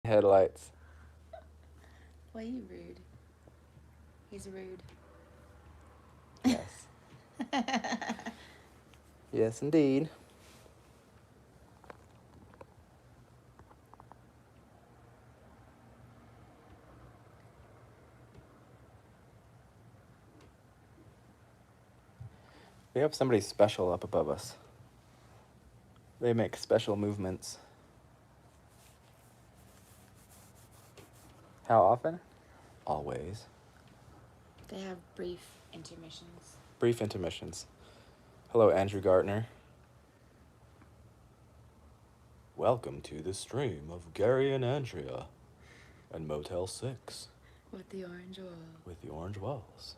Headlights. Why you rude? He's rude. Yes. Yes, indeed. We have somebody special up above us. They make special movements. How often? Always. They have brief intermissions. Brief intermissions. Hello, Andrew Gartner. Welcome to the stream of Gary and Andrea and Motel 6 With the orange wall. with the orange walls.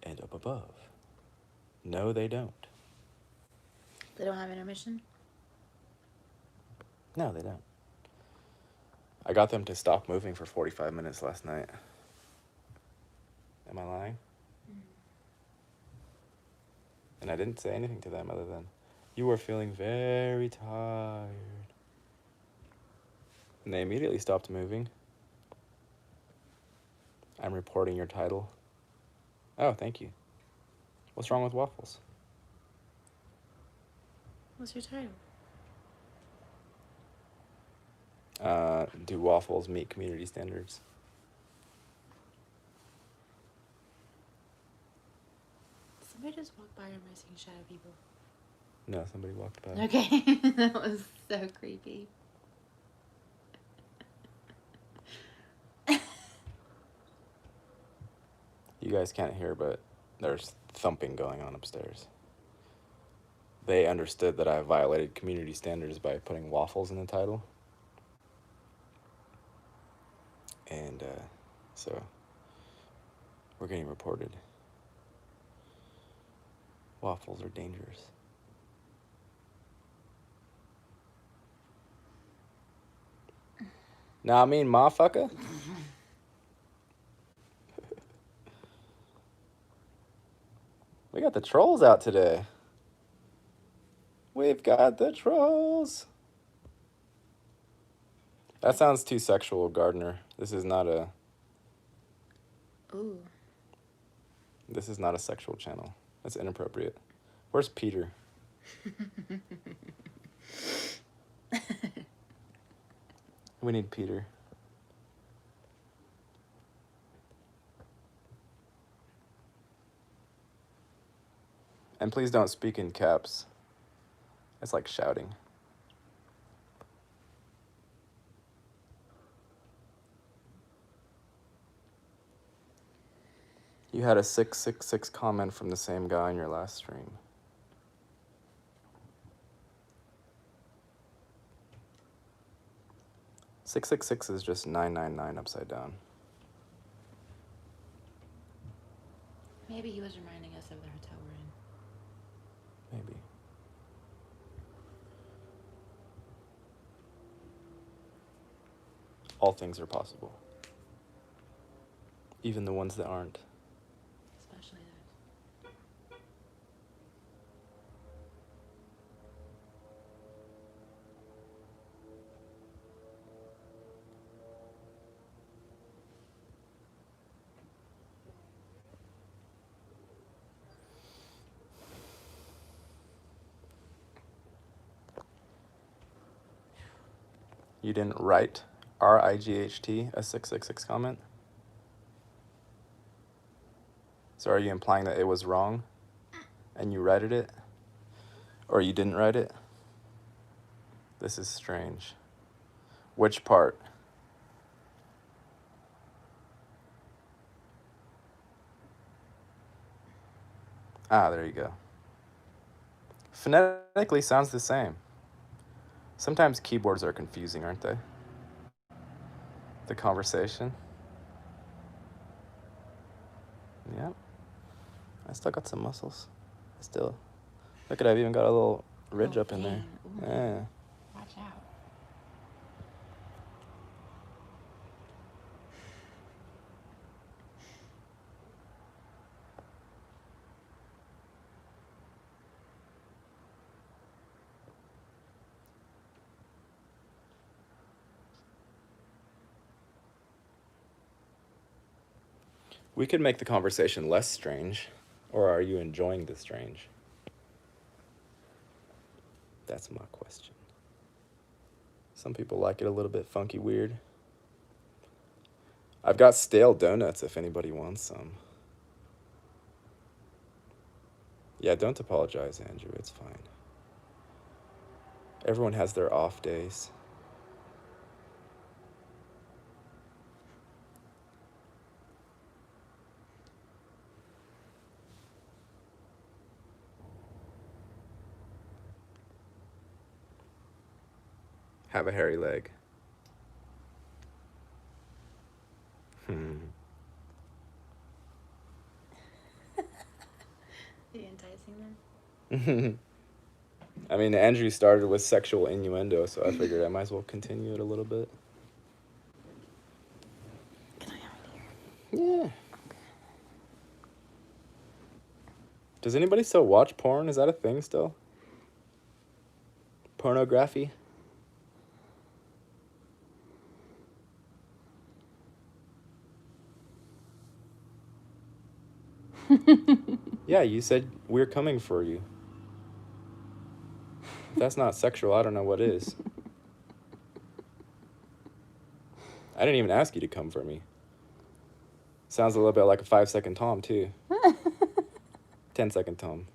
And up above. No, they don't. They don't have intermission? No, they don't. I got them to stop moving for 45 minutes last night. Am I lying? And I didn't say anything to them other than, you were feeling very tired. And they immediately stopped moving. I'm reporting your title. Oh, thank you. What's wrong with waffles? What's your title? Do waffles meet community standards? Somebody just walked by and we're seeing shadow people. No, somebody walked by. Okay, that was so creepy. You guys can't hear, but there's thumping going on upstairs. They understood that I violated community standards by putting waffles in the title. And so we're getting reported. Waffles are dangerous. Nah, I mean, motherfucker. We got the trolls out today. We've got the trolls. That sounds too sexual, Gardner. This is not a Ooh. This is not a sexual channel. That's inappropriate. Where's Peter? We need Peter. And please don't speak in caps. It's like shouting. You had a 666 comment from the same guy in your last stream. 666 is just 999 upside down. Maybe he was reminding us of the hotel we're in. Maybe. All things are possible. Even the ones that aren't. Especially that. You didn't write RIGHT a 666 comment? So are you implying that it was wrong and you righted it? Or you didn't write it? This is strange. Which part? Ah, there you go. Phonetically sounds the same. Sometimes keyboards are confusing, aren't they? The conversation. Yep. I still got some muscles. Look at it, I've even got a little ridge up in there. Ooh. Yeah. Watch out. We could make the conversation less strange. Or are you enjoying the strange? That's my question. Some people like it a little bit funky weird. I've got stale donuts if anybody wants some. Yeah, don't apologize, Andrew. It's fine. Everyone has their off days. Have a hairy leg. Are you enticing them? I mean, Andrew started with sexual innuendo, so I figured I might as well continue it a little bit. Can I have it here? Yeah. Does anybody still watch porn? Is that a thing still? Pornography? Yeah, you said we're coming for you. If that's not sexual, I don't know what is. I didn't even ask you to come for me. Sounds a little bit like a 5-second Tom, too. 10-second Tom.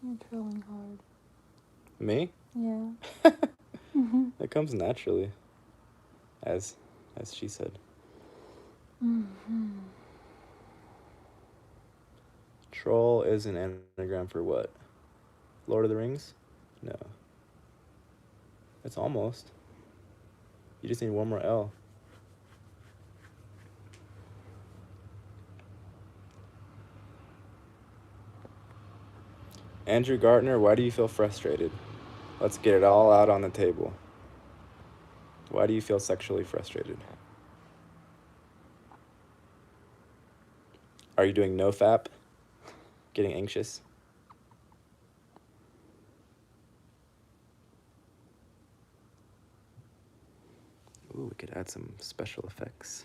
You're trolling hard. Me? Yeah. It comes naturally. As she said. Troll is an anagram for what? Lord of the Rings? No. It's almost. You just need one more L. Andrew Gartner, why do you feel frustrated? Let's get it all out on the table. Why do you feel sexually frustrated? Are you doing nofap? Getting anxious? Ooh, we could add some special effects.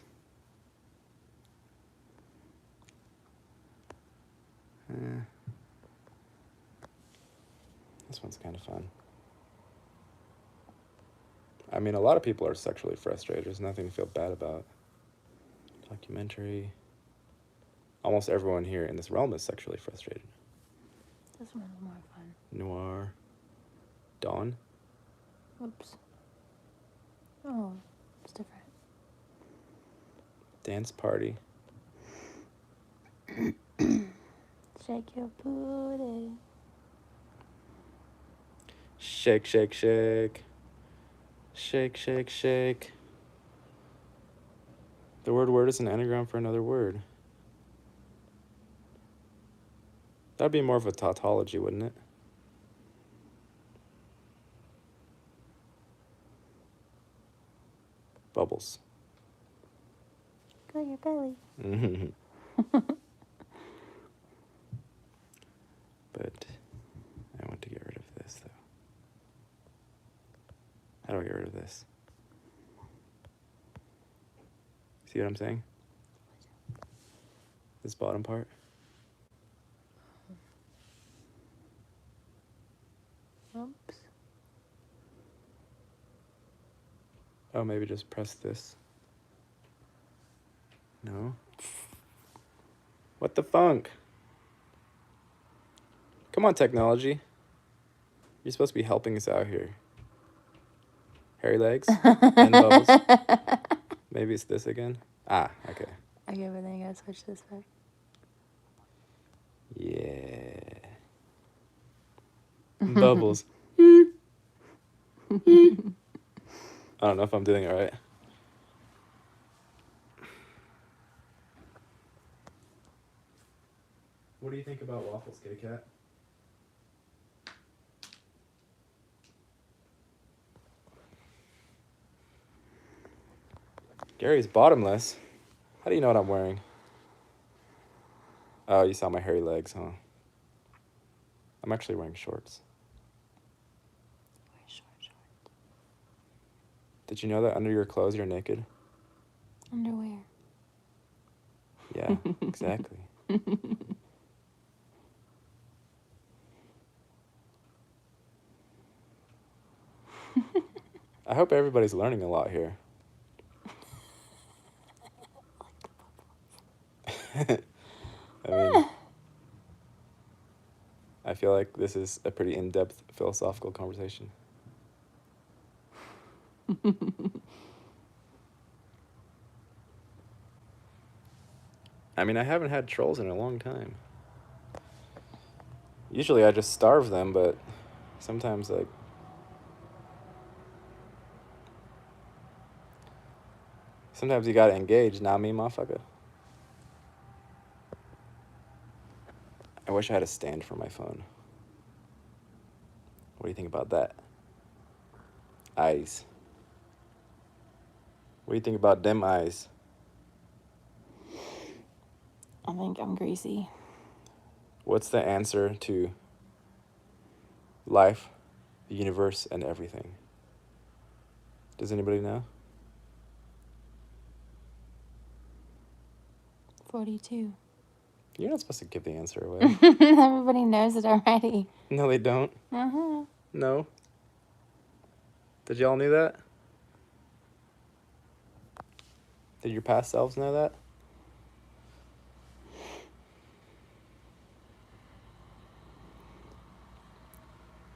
This one's kind of fun. I mean, a lot of people are sexually frustrated. There's nothing to feel bad about. Documentary. Almost everyone here in this realm is sexually frustrated. This one's more fun. Noir. Dawn. Oops. Oh, it's different. Dance party. Shake your booty. Shake, shake, shake. Shake, shake, shake. The word is an anagram for another word. That'd be more of a tautology, wouldn't it? Bubbles. Go your belly. But I want to get rid of this, though. How do I get rid of this? See what I'm saying? This bottom part? Oops. Oh, maybe just press this. No? What the funk? Come on, technology. You're supposed to be helping us out here. Hairy legs and bubbles. Maybe it's this again. Ah, okay. Okay, but then you gotta switch this back. Yeah. Bubbles. I don't know if I'm doing it right. What do you think about waffles, kitty cat? Gary's bottomless. How do you know what I'm wearing? Oh, you saw my hairy legs, huh? I'm actually wearing shorts. Wear short shorts. Did you know that under your clothes you're naked? Underwear. Yeah, exactly. I hope everybody's learning a lot here. I mean, I feel like this is a pretty in-depth philosophical conversation. I mean, I haven't had trolls in a long time. Usually I just starve them, but sometimes, like, sometimes you gotta engage, not me, motherfucker. I wish I had a stand for my phone. What do you think about that? Eyes. What do you think about them eyes? I think I'm greasy. What's the answer to life, the universe, and everything? Does anybody know? 42. You're not supposed to give the answer away. Everybody knows it already. No, they don't. Uh-huh. No. Did y'all knew that? Did your past selves know that?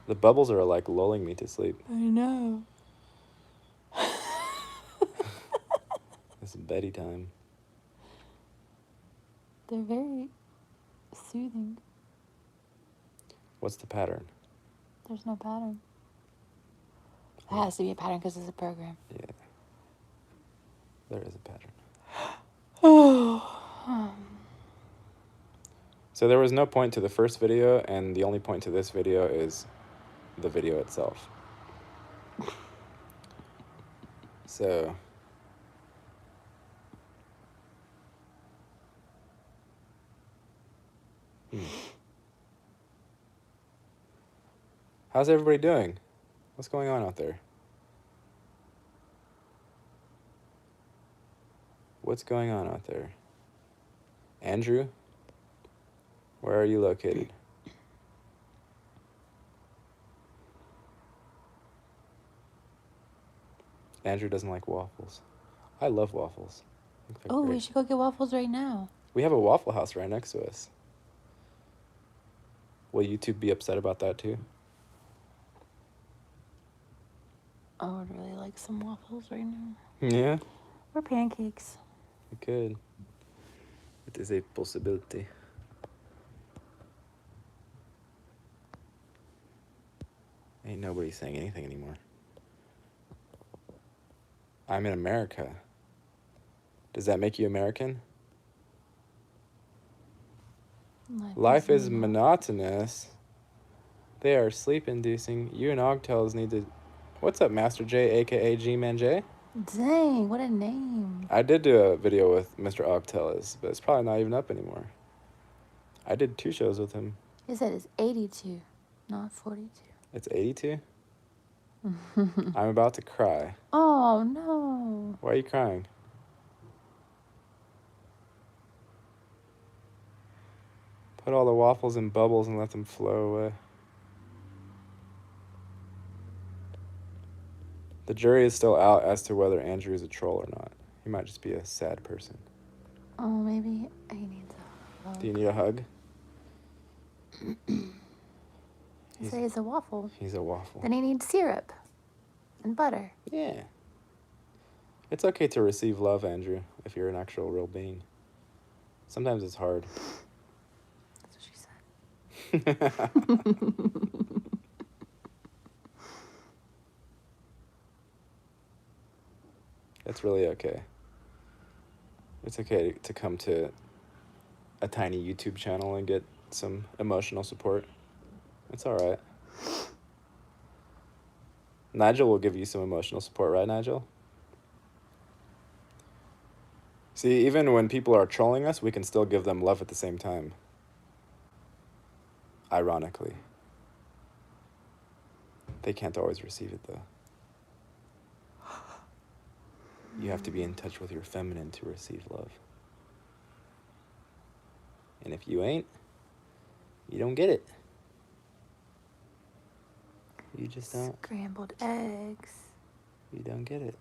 The bubbles are like lulling me to sleep. I know. It's Betty time. They're very soothing. What's the pattern? There's no pattern. It has to be a pattern because it's a program. Yeah. There is a pattern. Oh. So there was no point to the first video, and the only point to this video is the video itself. So... How's everybody doing? What's going on out there? What's going on out there? Andrew? Where are you located? Andrew doesn't like waffles. I love waffles. I think they're Oh, great. we should go get waffles right now. We have a Waffle House right next to us. Will YouTube be upset about that too? I would really like some waffles right now. Yeah, Or pancakes. we could. It is a possibility. Ain't nobody saying anything anymore. I'm in America. Does that make you American? Life is monotonous. They are sleep-inducing. You and Ogtails need to... What's up, Master J, a.k.a. G-Man J? Dang, what a name. I did do a video with Mr. Ogtails, but it's probably not even up anymore. I did 2 shows with him. He said it's 82, not 42. It's 82? I'm about to cry. Oh, no. Why are you crying? Put all the waffles in bubbles and let them flow away. The jury is still out as to whether Andrew is a troll or not. He might just be a sad person. Oh, maybe he needs a hug. Do you need a hug? He said he's a waffle. He's a waffle. Then he needs syrup and butter. Yeah. It's okay to receive love, Andrew, if you're an actual real being. Sometimes it's hard. That's what she said. It's really okay. It's okay to come to a tiny YouTube channel and get some emotional support. It's all right. Nigel will give you some emotional support, right, Nigel? See, even when people are trolling us, we can still give them love at the same time. Ironically. They can't always receive it, though. You have to be in touch with your feminine to receive love. And if you ain't, you don't get it. You just don't. Scrambled eggs. You don't get it.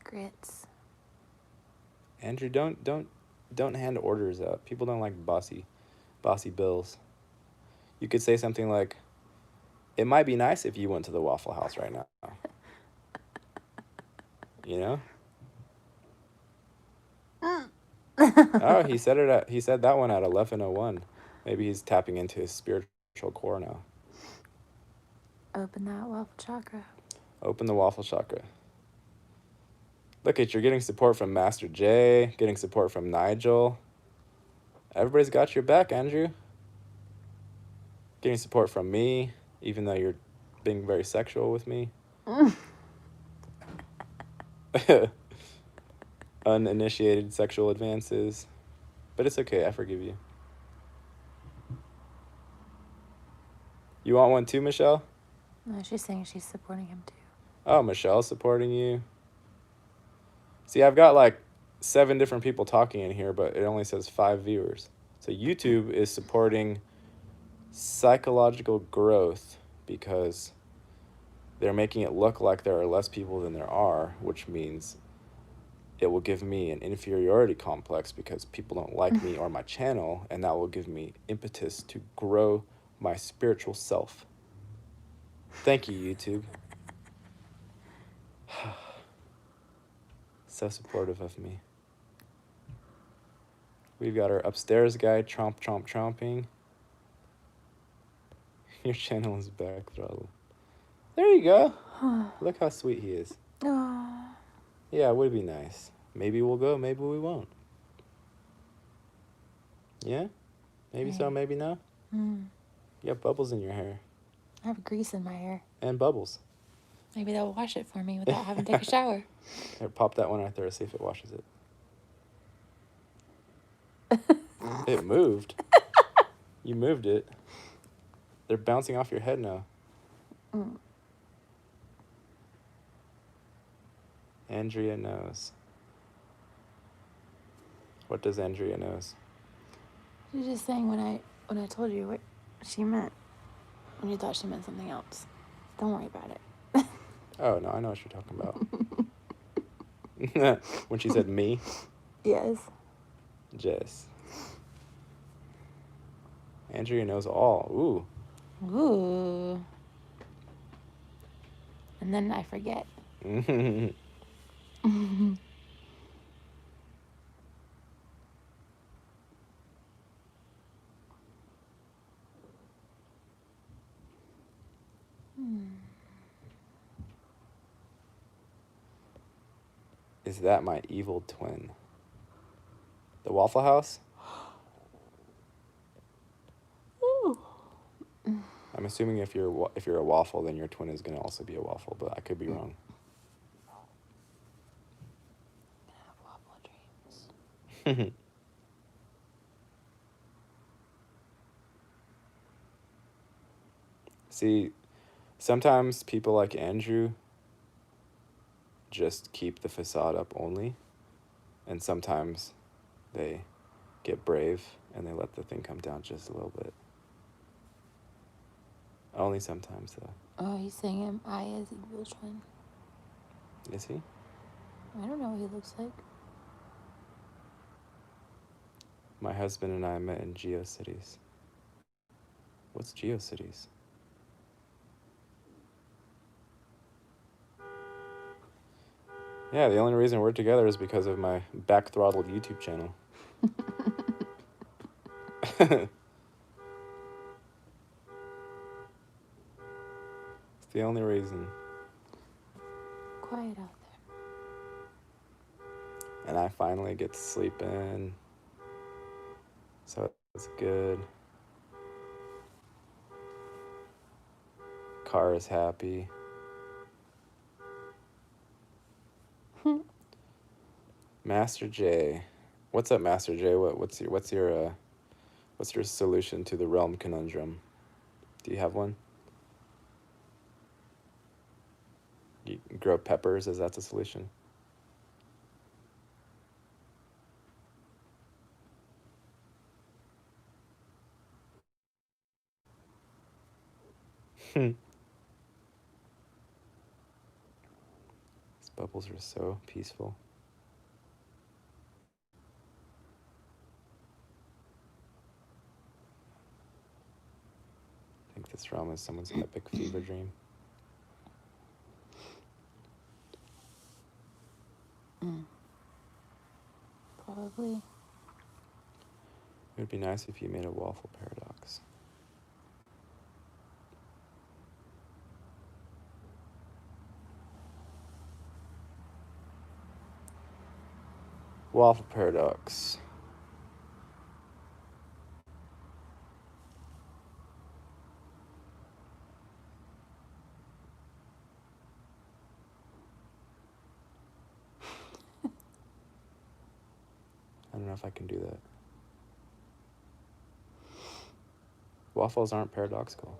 Grits. Andrew, don't hand orders out. People don't like bossy bills. You could say something like, "It might be nice if you went to the Waffle House right now." You know? Oh, he said that one at 11:01. Maybe he's tapping into his spiritual core now. Open that waffle chakra. Open the waffle chakra. Look at, you're getting support from Master J, getting support from Nigel. Everybody's got your back, Andrew. Getting support from me, even though you're being very sexual with me. Uninitiated sexual advances. But it's okay, I forgive you. You want one too, Michelle? No, she's saying she's supporting him too. Oh, Michelle's supporting you. See, I've got like 7 different people talking in here, but it only says 5 viewers. So YouTube is supporting psychological growth because they're making it look like there are less people than there are, which means it will give me an inferiority complex because people don't like me or my channel, and that will give me impetus to grow my spiritual self. Thank you, YouTube. So supportive of me. We've got our upstairs guy, tromping. Your channel is back throttle. There you go. Look how sweet he is. Oh. Yeah, it would be nice. Maybe we'll go, maybe we won't. Yeah? Maybe so, maybe no? You have bubbles in your hair. I have grease in my hair. And bubbles. Maybe they'll wash it for me without having to take a shower. Here, pop that one right there, see if it washes it. It moved. You moved it. They're bouncing off your head now. Andrea knows. What does Andrea knows? She's just saying when I told you what she meant, when you thought she meant something else. Don't worry about it. Oh, no, I know what you're talking about. When she said me? Yes. Jess. Andrea knows all. Ooh. Ooh. And then I forget. Is that my evil twin? The Waffle House? Ooh. I'm assuming if you're a waffle, then your twin is going to also be a waffle, but I could be wrong. I'm gonna have waffle dreams. See, sometimes people like Andrew just keep the facade up only, and sometimes they get brave and they let the thing come down just a little bit. Only sometimes, though. Oh, he's saying him. I as evil twin. Is he? I don't know what he looks like. My husband and I met in GeoCities. What's GeoCities? Yeah, the only reason we're together is because of my back-throttled YouTube channel. It's the only reason. Quiet out there. And I finally get to sleep in. So it's good. Car is happy. Master J. What's up, Master J? What's your solution to the realm conundrum? Do you have one? You grow peppers, is that the solution? These bubbles are so peaceful. I think this realm is someone's epic fever dream. Probably. It would be nice if you made a waffle paradox. Waffle paradox. I don't know if I can do that. Waffles aren't paradoxical.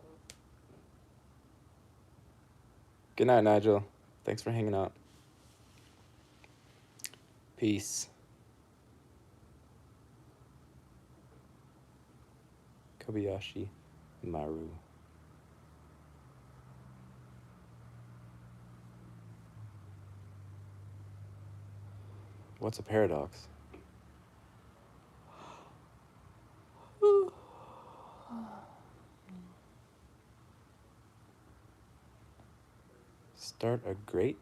Good night, Nigel. Thanks for hanging out. Peace. Kobayashi Maru. What's a paradox? Start a great?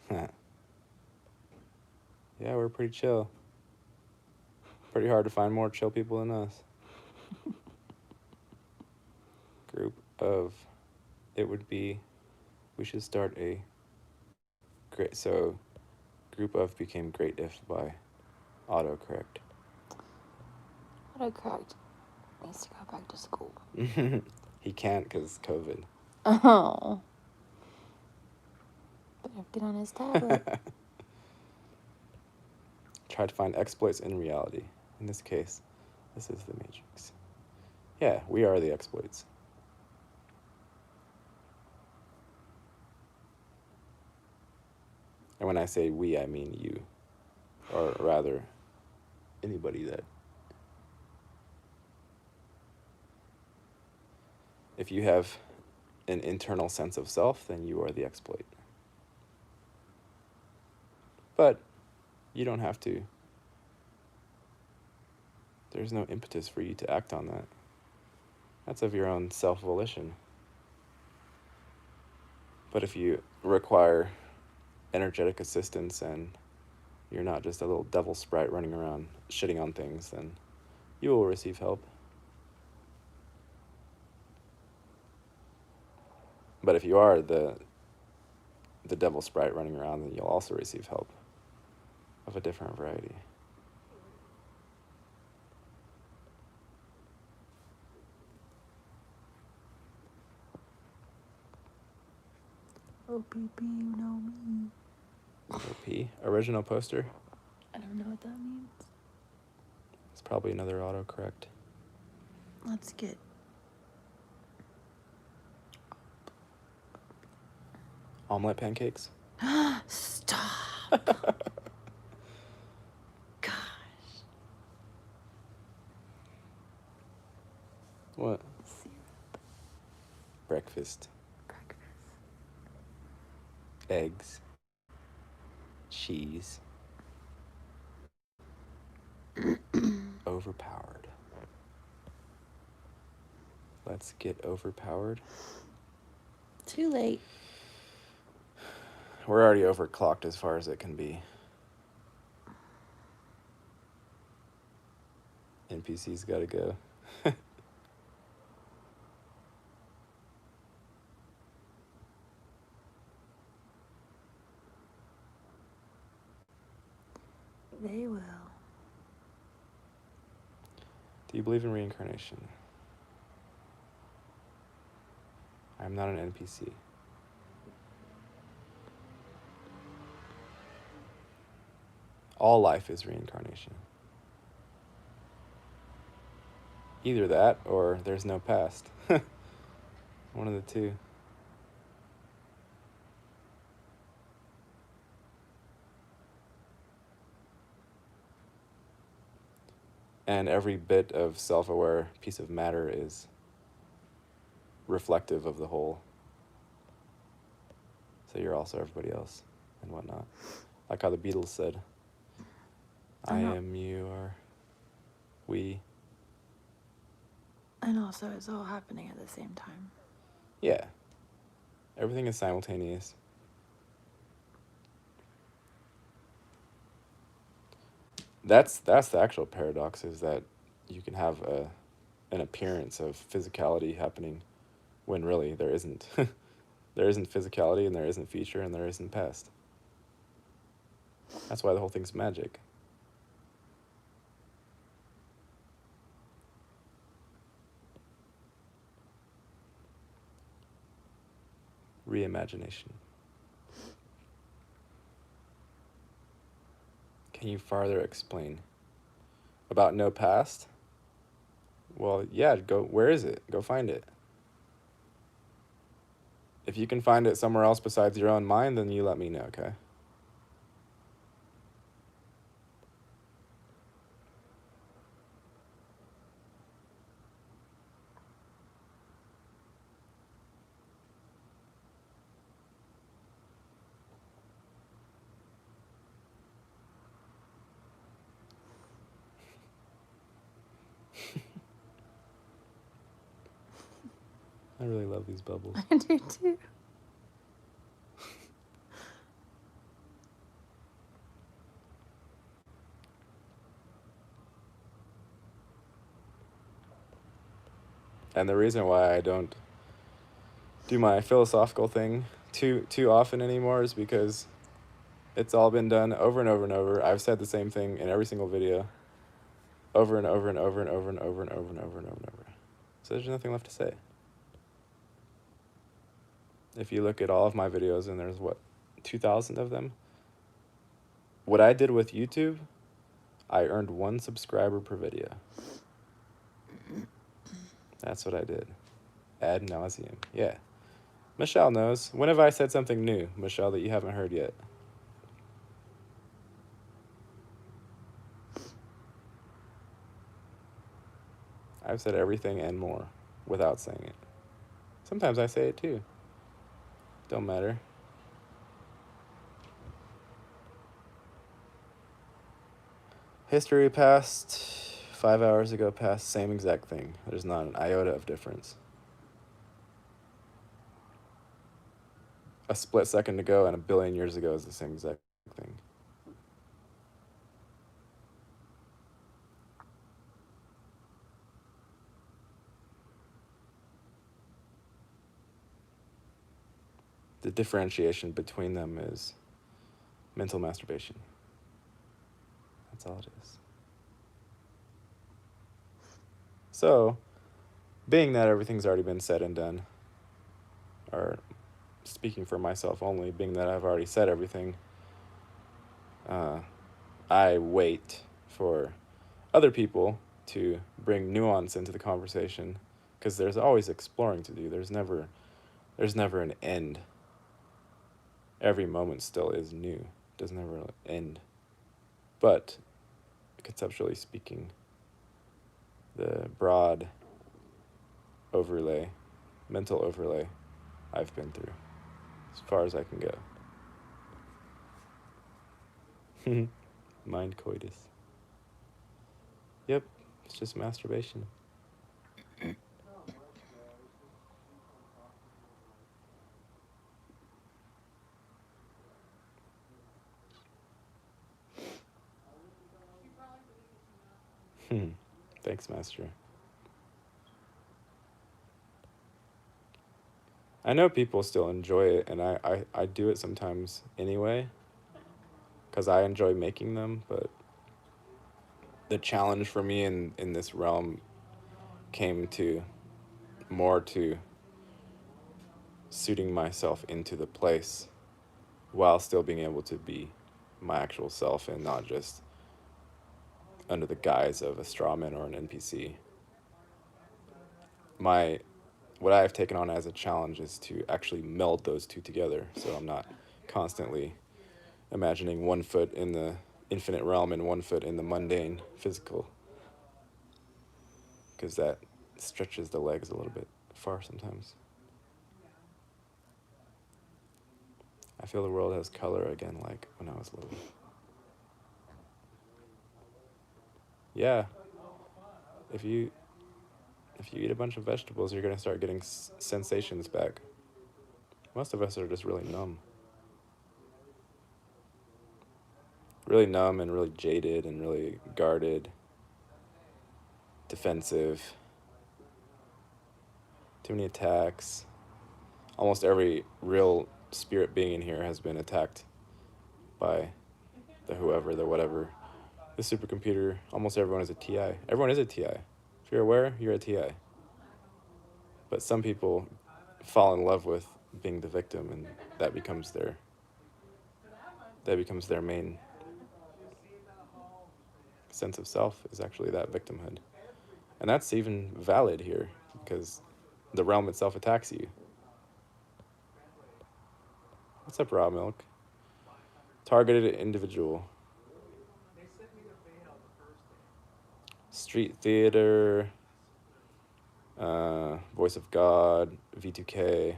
Yeah, we're pretty chill. Pretty hard to find more chill people than us. Group of, it would be, we should start a great, so group of became great if by autocorrect. Autocorrect needs to go back to school. He can't because COVID. Oh. Better get on his tablet. Try to find exploits in reality. In this case, this is the Matrix. Yeah, we are the exploits. And when I say we, I mean you. Or rather, anybody that... If you have an internal sense of self, then you are the exploit. But you don't have to. There's no impetus for you to act on that. That's of your own self-volition. But if you require energetic assistance and you're not just a little devil sprite running around shitting on things, then you will receive help. But if you are the devil sprite running around, then you'll also receive help of a different variety. OPP, you know me. OP, original poster. I don't know what that means. It's probably another autocorrect. Let's get... Omelet pancakes. Stop. Gosh. What? Syrup. Breakfast. Breakfast. Eggs. Cheese. Overpowered. Let's get overpowered. Too late. We're already overclocked as far as it can be. NPC's gotta go. They will. Do you believe in reincarnation? I'm not an NPC. All life is reincarnation. Either that or there's no past. One of the two. And every bit of self-aware piece of matter is reflective of the whole. So you're also everybody else and whatnot. Like how the Beatles said, I am, you are, we. And also, it's all happening at the same time. Yeah. Everything is simultaneous. That's the actual paradox, is that you can have an appearance of physicality happening when really there isn't. There isn't physicality, and there isn't future, and there isn't past. That's why the whole thing's magic. Reimagination. Can you farther explain about no past? Well, yeah, go. Where is it? Go find it. If you can find it somewhere else besides your own mind, then you let me know, okay? I really love these bubbles. I do too. And the reason why I don't do my philosophical thing too often anymore is because it's all been done over and over and over. I've said the same thing in every single video, over and over and over and over and over and over and over and over and over. So there's nothing left to say. If you look at all of my videos, and there's what, 2,000 of them, what I did with YouTube, I earned 1 subscriber per video. That's what I did. Ad nauseum. Yeah. Michelle knows. When have I said something new, Michelle, that you haven't heard yet? I've said everything and more without saying it. Sometimes I say it too. Don't matter. History past, 5 hours ago past, same exact thing. There's not an iota of difference. A split second ago and a billion years ago is the same exact thing. The differentiation between them is mental masturbation. That's all it is. So, being that everything's already been said and done, or speaking for myself only, being that I've already said everything, I wait for other people to bring nuance into the conversation, because there's always exploring to do. There's never an end. Every moment still is new. It doesn't ever end. But conceptually speaking, the broad overlay, mental overlay, I've been through as far as I can go. Mind coitus. Yep, it's just masturbation. Thanks, Master. I know people still enjoy it, and I do it sometimes anyway, because I enjoy making them, but the challenge for me in this realm came to more to suiting myself into the place while still being able to be my actual self, and not just under the guise of a strawman or an NPC. What I've taken on as a challenge is to actually meld those two together, so I'm not constantly imagining one foot in the infinite realm and one foot in the mundane physical. because that stretches the legs a little bit far sometimes. I feel the world has color again, like when I was little. Yeah, if you eat a bunch of vegetables, you're gonna start getting sensations back. Most of us are just really numb and really jaded and really guarded, defensive. Too many attacks. Almost every real spirit being in here has been attacked by the whoever, the whatever, the supercomputer. Almost everyone is a TI. Everyone is a TI. If you're aware, you're a TI. But some people fall in love with being the victim, and that becomes their main sense of self, is actually that victimhood. And that's even valid here because the realm itself attacks you. What's up, raw milk? Targeted individual. Street theater. Voice of God. V2K.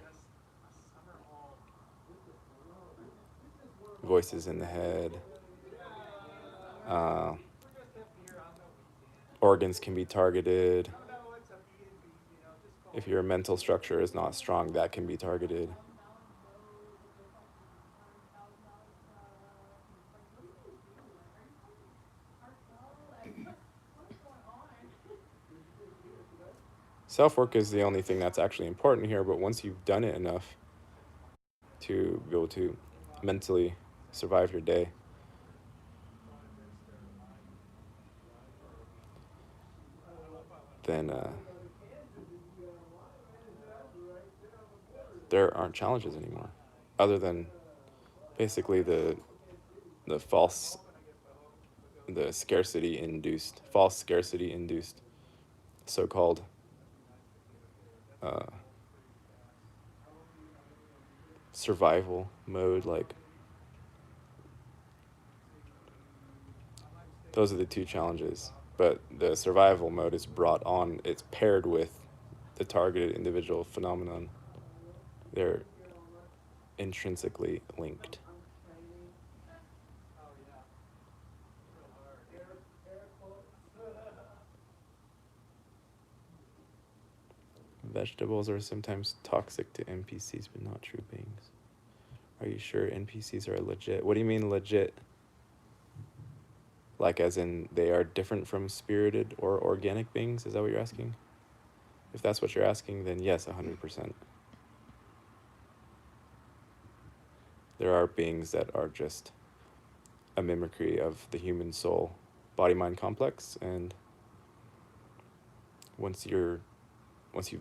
Voices in the head. Organs can be targeted. If your mental structure is not strong, that can be targeted. Self-work is the only thing that's actually important here, but once you've done it enough to be able to mentally survive your day, then there aren't challenges anymore, other than basically the false, the false scarcity induced, so-called survival mode. Like, those are the two challenges. But the survival mode is brought on, it's paired with the targeted individual phenomenon. They're intrinsically linked. Vegetables are sometimes toxic to NPCs, but not true beings. Are you sure NPCs are legit? What do you mean legit? Like as in they are different from spirited or organic beings? Is that what you're asking? If that's what you're asking, then yes, 100%. There are beings that are just a mimicry of the human soul body-mind complex, and once you've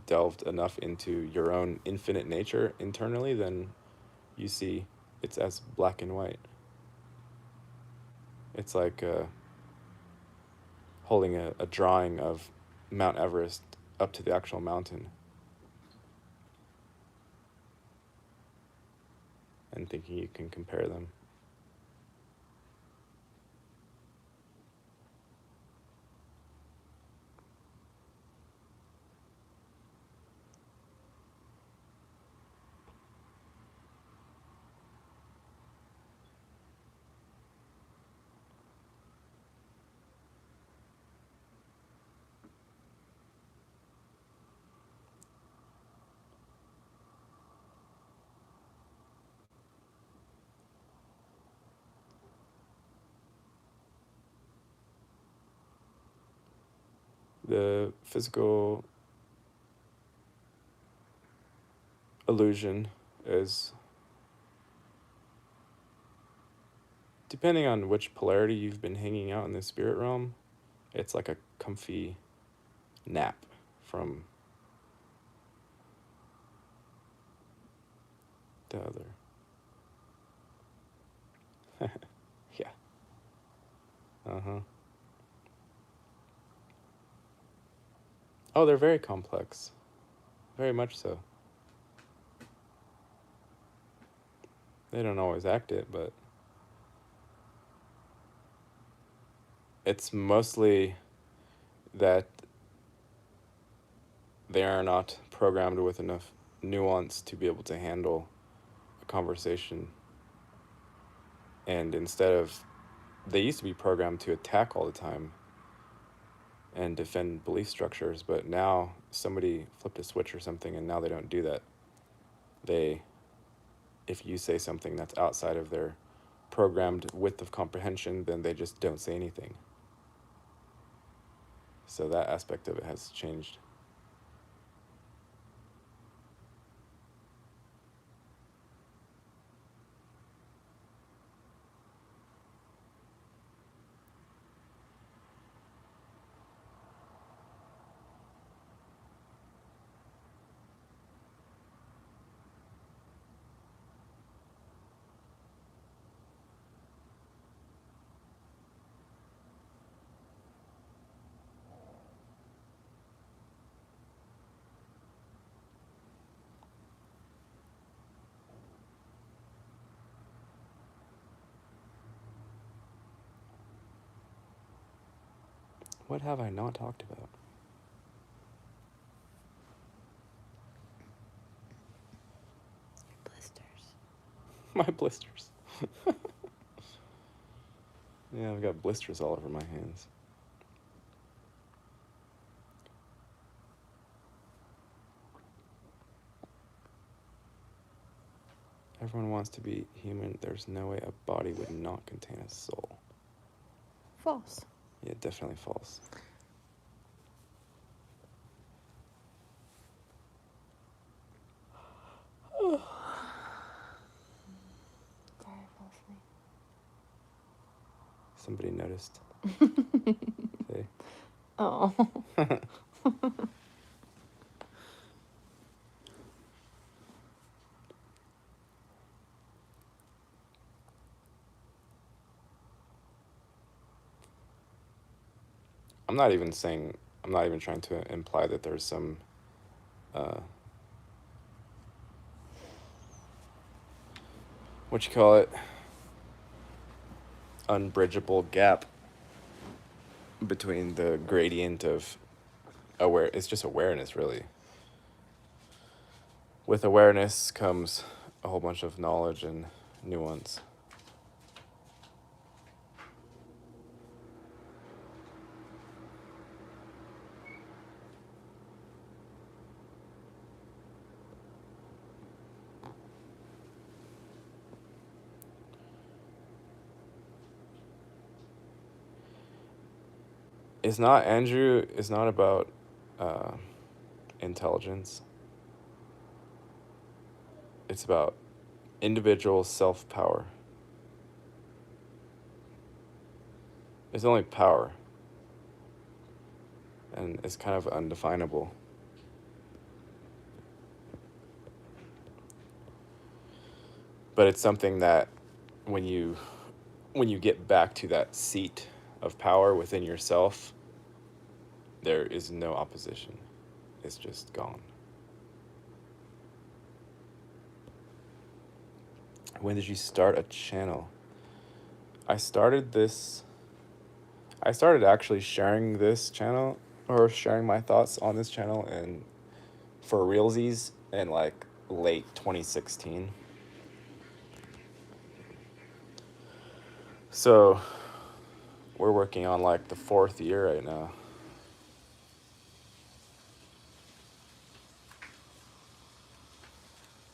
delved enough into your own infinite nature internally, then you see it's as black and white. It's like holding a drawing of Mount Everest up to the actual mountain and thinking you can compare them. The physical illusion is, depending on which polarity you've been hanging out in the spirit realm, it's like a comfy nap from the other. Yeah. Uh-huh. Oh, they're very complex. Very much so. They don't always act it, but it's mostly that they are not programmed with enough nuance to be able to handle a conversation. And instead of, they used to be programmed to attack all the time and defend belief structures, but now somebody flipped a switch or something and now they don't do that. They, if you say something that's outside of their programmed width of comprehension, then they just don't say anything. So that aspect of it has changed. What have I not talked about? Blisters. My blisters. Yeah, I've got blisters all over my hands. Everyone wants to be human. There's no way a body would not contain a soul. False. Yeah, definitely false. Sorry, I fell asleep. Somebody noticed. See? Oh. I'm not even trying to imply that there's some what you call it, unbridgeable gap between the gradient of it's just awareness, really. With awareness comes a whole bunch of knowledge and nuance. It's not, Andrew, it's not about intelligence. It's about individual self-power. It's only power. And it's kind of undefinable. But it's something that when you get back to that seat of power within yourself, there is no opposition. It's just gone. When did you start a channel? I started actually sharing this channel, or sharing my thoughts on this channel, and for realsies in like late 2016. So we're working on like the 4th year right now.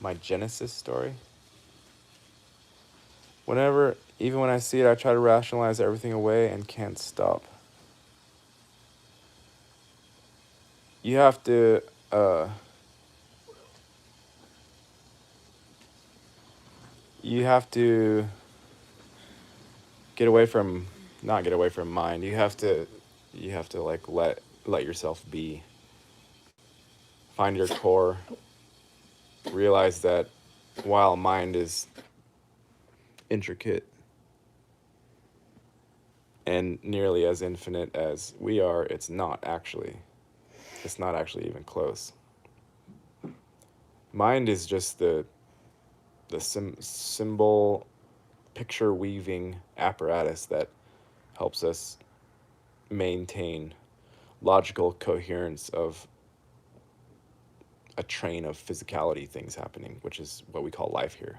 My Genesis story. Even when I see it, I try to rationalize everything away and can't stop. You have to not get away from mind. You have to like let yourself be. Find your core. Realize that while mind is intricate and nearly as infinite as we are, it's not actually even close. Mind is just the symbol picture weaving apparatus that helps us maintain logical coherence of a train of physicality things happening, which is what we call life here.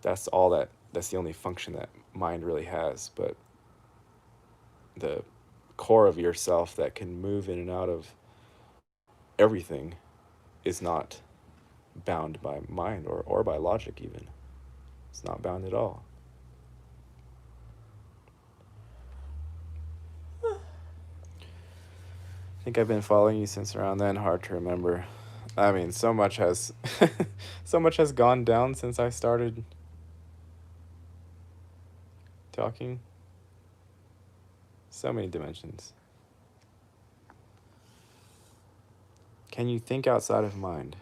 That's the only function that mind really has. But the core of yourself that can move in and out of everything is not bound by mind or by logic even. It's not bound at all. I think I've been following you since around then. Hard to remember. I mean, so much has so much has gone down since I started talking. So many dimensions. Can you think outside of mind?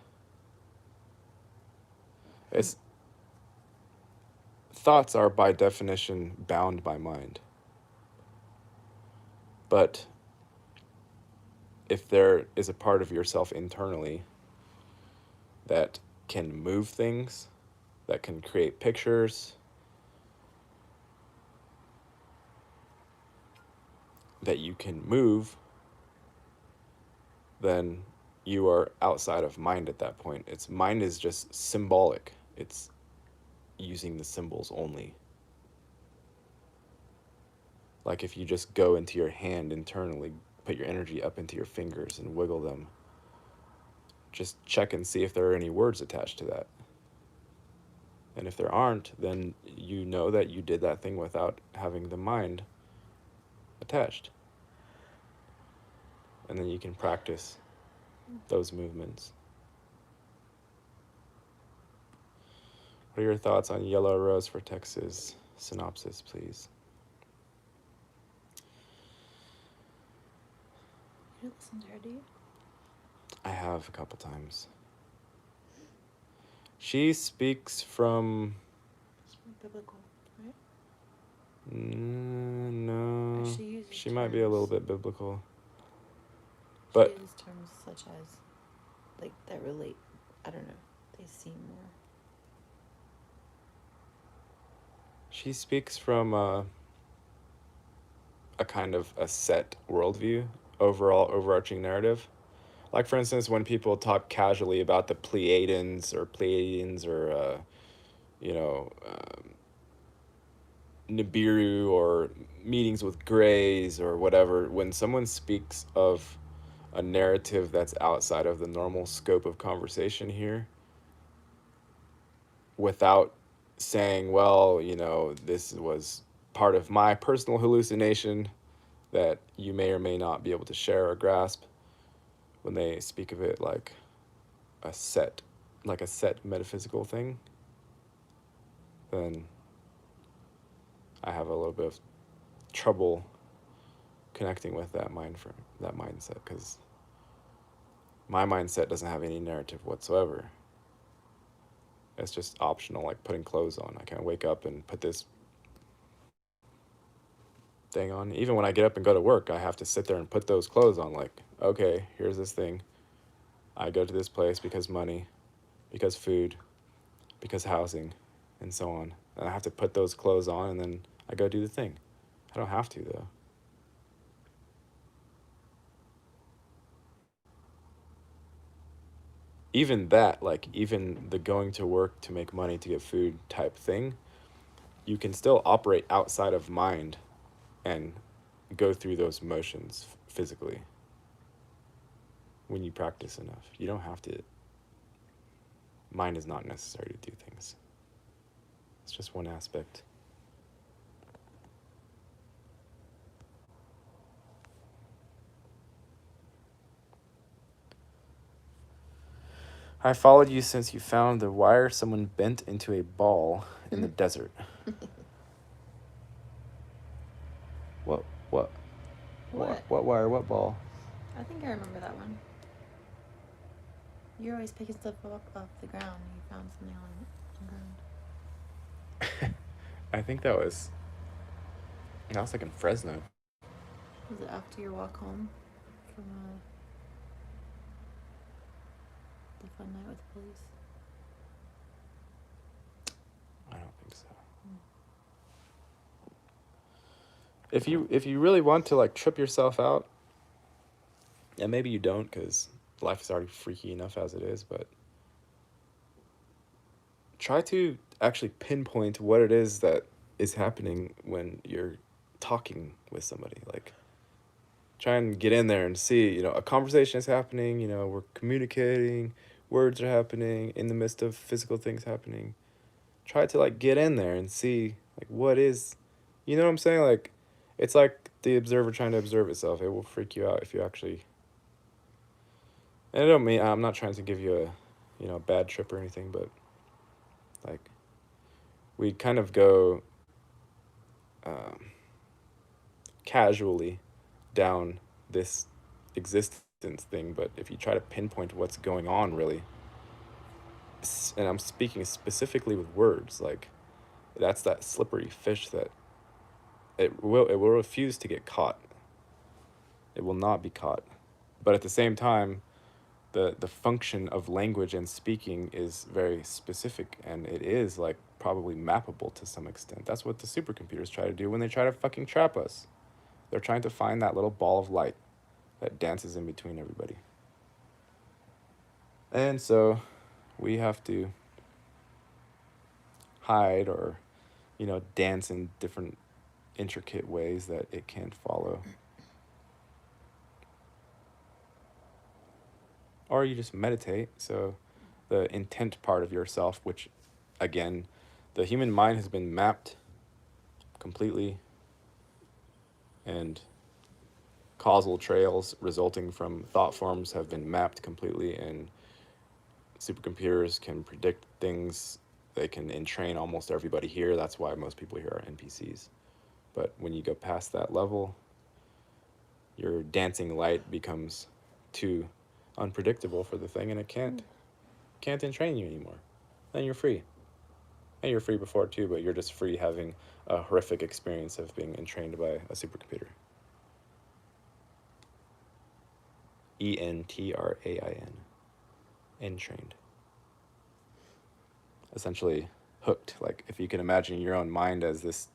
It's thoughts are by definition bound by mind. But if there is a part of yourself internally that can move things, that can create pictures, that you can move, then you are outside of mind at that point. It's mind is just symbolic. It's using the symbols only. Like if you just go into your hand internally, put your energy up into your fingers and wiggle them, just check and see if there are any words attached to that. And if there aren't, then you know that you did that thing without having the mind attached. And then you can practice those movements. What are your thoughts on Yellow Rose for Texas? Synopsis, please. You listen to her, do you? I have a couple times. She speaks from... It's more biblical, right? No. Or she uses She might be a little terms. bit biblical. She But uses terms such as, like, that relate, I don't know, they seem more. she speaks from a kind of a set worldview, overall overarching narrative. Like, for instance, when people talk casually about the Pleiadians or you know, Nibiru or meetings with Greys or whatever, when someone speaks of a narrative that's outside of the normal scope of conversation here, without saying, well, you know, this was part of my personal hallucination that you may or may not be able to share or grasp, when they speak of it like a set metaphysical thing, then I have a little bit of trouble connecting with that mindset, because my mindset doesn't have any narrative whatsoever. It's just optional, like putting clothes on. I can wake up and put this thing on. Even when I get up and go to work, I have to sit there and put those clothes on. Like, okay, here's this thing. I go to this place because money, because food, because housing, and so on. And I have to put those clothes on, and then I go do the thing. I don't have to, though. Even that, like, even the going to work to make money to get food type thing, you can still operate outside of mind and go through those motions physically when you practice enough. You don't have to. Mind is not necessary to do things. It's just one aspect. I followed you since you found the wire someone bent into a ball in the desert. What? What? What wire? What ball? I think I remember that one. You're always picking stuff up off the ground. You found something on the ground. I think that was like in Fresno. Was it after your walk home from the fun night with the police? I don't think so. If you really want to like trip yourself out, And maybe you don't because life is already freaky enough as it is, but try to actually pinpoint what it is that is happening when you're talking with somebody. Like, try and get in there and see, a conversation is happening, we're communicating, words are happening in the midst of physical things happening. Try to like get in there and see like what is, you know what I'm saying? Like, it's like the observer trying to observe itself. It will freak you out if you actually. And I don't mean, I'm not trying to give you a, bad trip or anything, but like we kind of go um, casually down this existence thing, but if you try to pinpoint what's going on really, and I'm speaking specifically with words, like that's that slippery fish that it will refuse to get caught. It will not be caught. But at the same time, the function of language and speaking is very specific, and it is like probably mappable to some extent. That's what the supercomputers try to do when they try to fucking trap us. They're trying to find that little ball of light that dances in between everybody. And so we have to hide or, dance in different intricate ways that it can't follow. Or you just meditate. So the intent part of yourself, which again, the human mind has been mapped completely, and causal trails resulting from thought forms have been mapped completely, and supercomputers can predict things. They can entrain almost everybody here. That's why most people here are NPCs. But when you go past that level, your dancing light becomes too unpredictable for the thing, and it can't entrain you anymore. Then you're free. And you're free before too, but you're just free having a horrific experience of being entrained by a supercomputer. ENTRAIN. Entrained. Essentially hooked. Like if you can imagine your own mind as this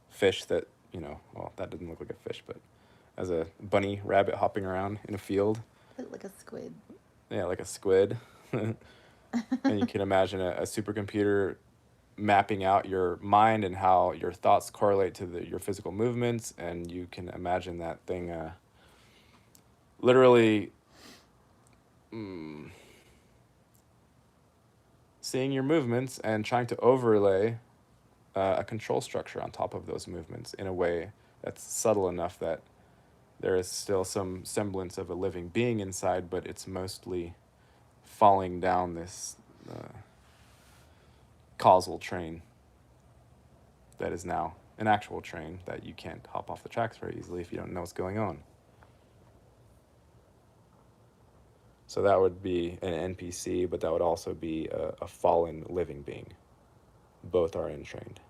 fish that, well, that doesn't look like a fish, but as a bunny rabbit hopping around in a field. Look like a squid. Yeah, like a squid. And you can imagine a supercomputer mapping out your mind and how your thoughts correlate to your physical movements, and you can imagine that thing literally seeing your movements and trying to overlay a control structure on top of those movements in a way that's subtle enough that there is still some semblance of a living being inside, but it's mostly falling down this causal train that is now an actual train that you can't hop off the tracks very easily if you don't know what's going on. So that would be an NPC, but that would also be a fallen living being. Both are entrained.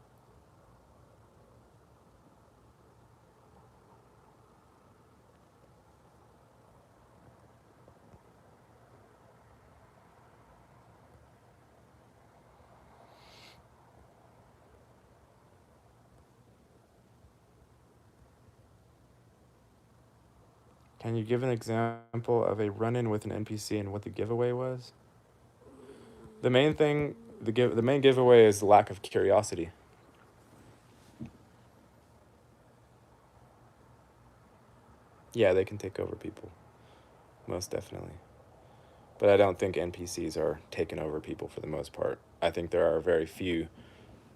Can you give an example of a run-in with an NPC and what the giveaway was? The main thing, the main giveaway is the lack of curiosity. Yeah, they can take over people, most definitely. But I don't think NPCs are taking over people for the most part. I think there are very few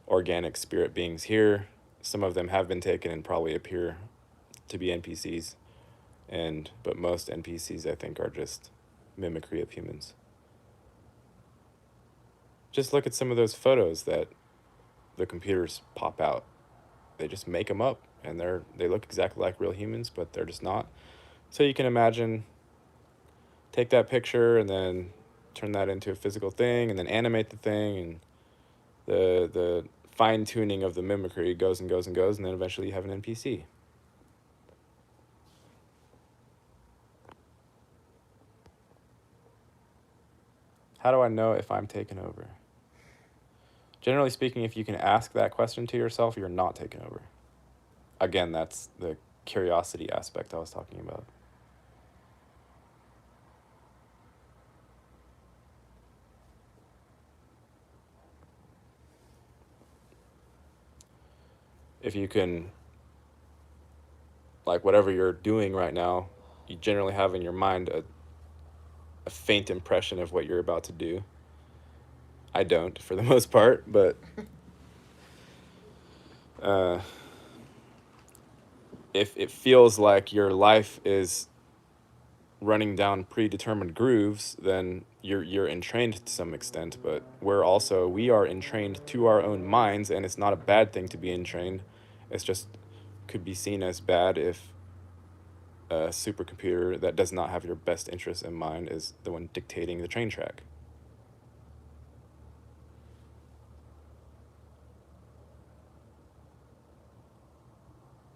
organic spirit beings here. Some of them have been taken and probably appear to be NPCs. But most NPCs I think are just mimicry of humans. Just look at some of those photos that the computers pop out. They just make them up, and they look exactly like real humans, but they're just not. So you can imagine, take that picture and then turn that into a physical thing, and then animate the thing, and the fine tuning of the mimicry goes and goes and goes, and then eventually you have an NPC. How do I know if I'm taken over? Generally speaking, if you can ask that question to yourself, you're not taken over. Again, that's the curiosity aspect I was talking about. if you can, like, whatever you're doing right now, you generally have in your mind a faint impression of what you're about to do. I don't, for the most part, but uh, if it feels like your life is running down predetermined grooves, then you're entrained to some extent. But we are entrained to our own minds, and it's not a bad thing to be entrained. It's just could be seen as bad if a supercomputer that does not have your best interests in mind is the one dictating the train track.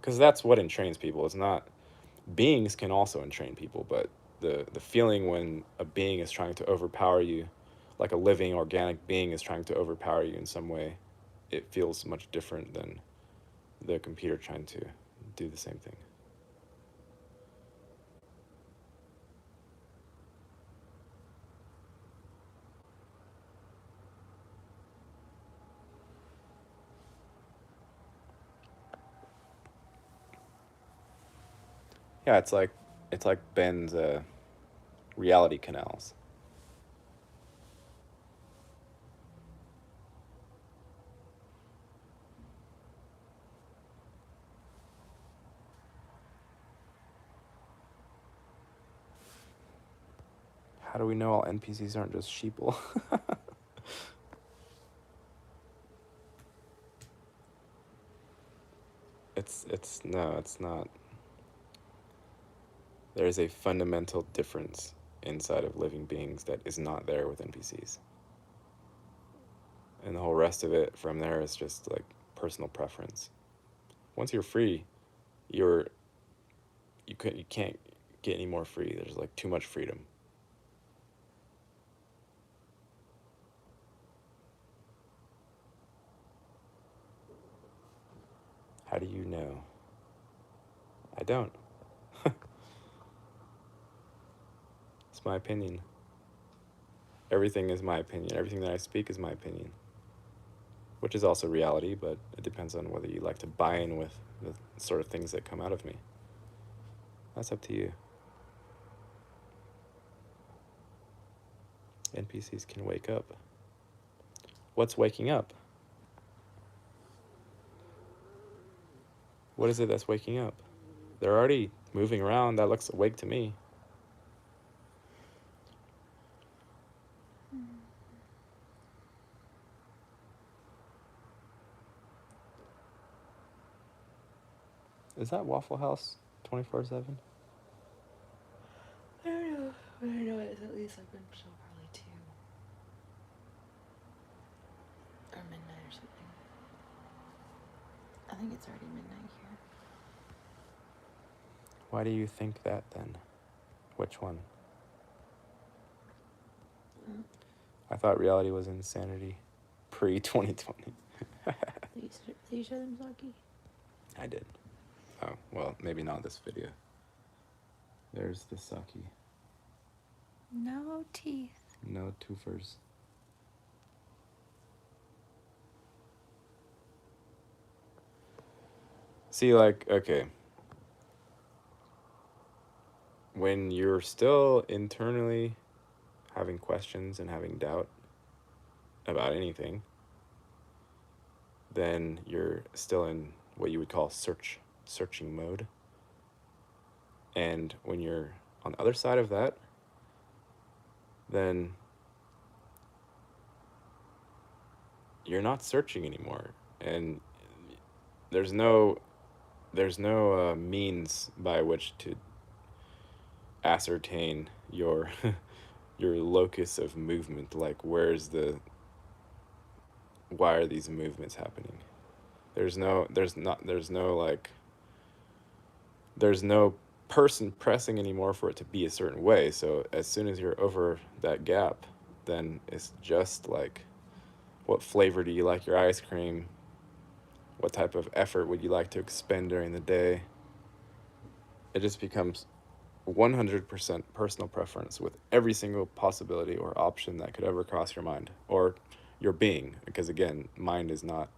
Because that's what entrains people. It's not beings can also entrain people, but the feeling when a being is trying to overpower you, like a living organic being is trying to overpower you in some way, it feels much different than the computer trying to do the same thing. Yeah, it's like Ben's reality canals. How do we know all NPCs aren't just sheeple? It's not. There's a fundamental difference inside of living beings that is not there with NPCs. And the whole rest of it from there is just like personal preference. Once you're free, you're you can't get any more free. There's like too much freedom. How do you know? I don't. It's my opinion. Everything is my opinion. Everything that I speak is my opinion. Which is also reality, but it depends on whether you like to buy in with the sort of things that come out of me. That's up to you. NPCs can wake up. What's waking up? What is it that's waking up? They're already moving around. That looks awake to me. Is that Waffle House 24/7? I don't know. I know it's at least open until probably 2 or midnight or something. I think it's already midnight here. Why do you think that then? Which one? I thought reality was insanity pre 2020. Did you show them Zaki? I did. Oh, well, maybe not this video. There's the Saki. No teeth. No twofers. See, like, okay. When you're still internally having questions and having doubt about anything, then you're still in what you would call searching mode. And when you're on the other side of that, then you're not searching anymore, and there's no means by which to ascertain your your locus of movement. Like, why are these movements happening? There's no person pressing anymore for it to be a certain way. So as soon as you're over that gap, then it's just like, what flavor do you like your ice cream? What type of effort would you like to expend during the day? It just becomes 100% personal preference with every single possibility or option that could ever cross your mind or your being. Because again, mind is not